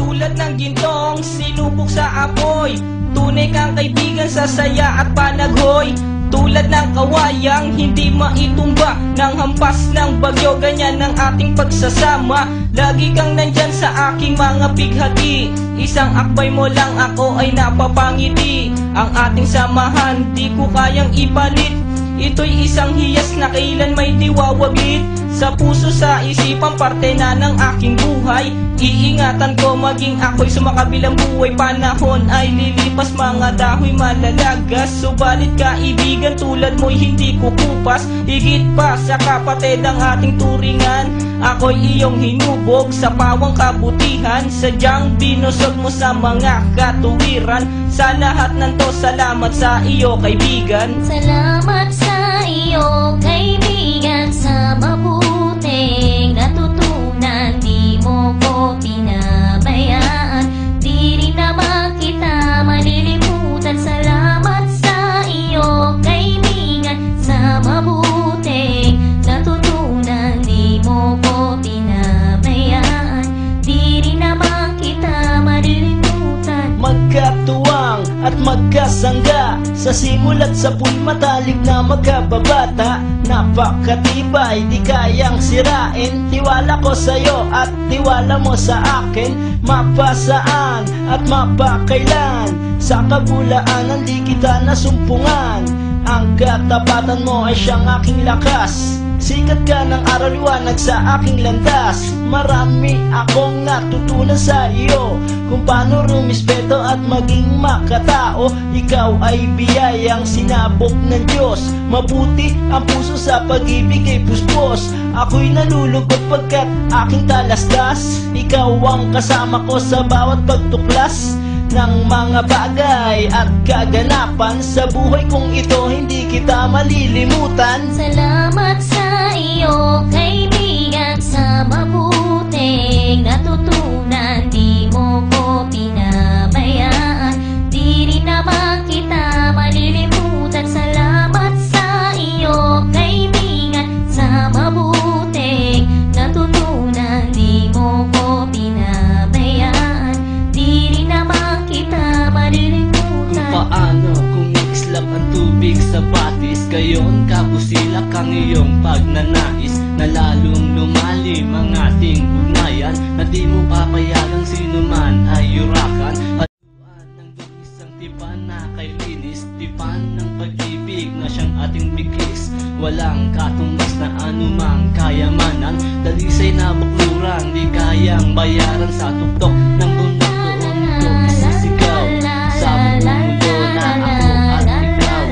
Tulad ng gintong sinubok sa apoy, tunay kang kaibigan sa saya at panaghoy. Tulad ng kawayang hindi maitumba ng hampas ng bagyo, ganyan ang ating pagsasama. Lagi kang nandyan sa aking mga bighati, isang akbay mo lang ako ay napapangiti. Ang ating samahan di ko kayang ipalit, ito'y isang hiyas na kailan may diwawaglit. Sa puso, sa isipan, parte na ng aking buhay. Iingatan ko maging ako'y sumakabilang buhay. Panahon ay lilipas, mga dahoy malalagas, subalit kaibigan tulad mo'y hindi kukupas. Higit pa sa kapatid ang ating turingan, ako'y iyong hinubog sa pawang kabutihan. Sadyang binusog mo sa mga katuwiran. Sa lahat ng to, salamat sa iyo kaibigan. Salamat sa iyo kaibigan, sa mabuting natutunan. Di mo ko pinabayaan, di rin naman kita malilimutan. Salamat sa iyo kaibigan, sa mabuting natutunan. Di mo ko pinabayaan, di rin naman kita malilimutan. Magkatuwang at magkasangga, sa simulat sa puy matalik na magkababata. Napakatibay, di kayang sirain, tiwala ko sa'yo at tiwala mo sa akin. Mapasaan at mapakailan, sa kabulaanan di kita nasumpungan. Ang katapatan mo ay siyang aking lakas, sikat ka ng araw liwanag sa aking landas. Marami akong natutunan sa iyo, kung paano rumispeto at maging makatao. Ikaw ay biyayang sinabok ng Diyos, mabuti ang puso sa pag-ibig ay puspos. Ako'y nalulugod pagkat aking talastas, ikaw ang kasama ko sa bawat pagtuklas ng mga bagay at kaganapan. Sa buhay kong ito hindi kita malilimutan. Salamat sa iyo kaibigan, sa mabuting natutunan. Di mo ko pinabayaan, di rin naman kita malilimutan. Salamat sa iyo kaibigan, sa mabuting natutunan. Di mo ko pinabayaan, di rin naman kita malilimutan. Kung paano kumikislap ang tubig sa batis, gayon kabusilak ang iyong pagnanais, na lalong lumalim ang ating ugnayan, na di mo papayagang sino man ay yurakan. Patuan ng isang tipan na kay linis, tipan ng pag-ibig na siyang ating bigis. Walang katumbas na anumang kayamanan, dalisay na bukluran, di kayang bayaran. Sa tuktok ng bundok doon ko isisigaw, sa mundo na ako at ikaw.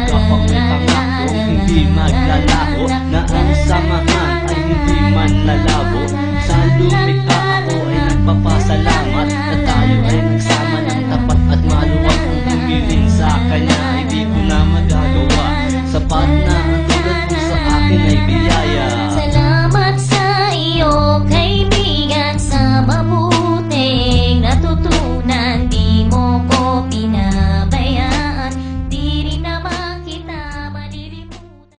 Kapag may pangakong hindi maglalaho, na ang samahan ay hindi man lalabo. Sa lumikha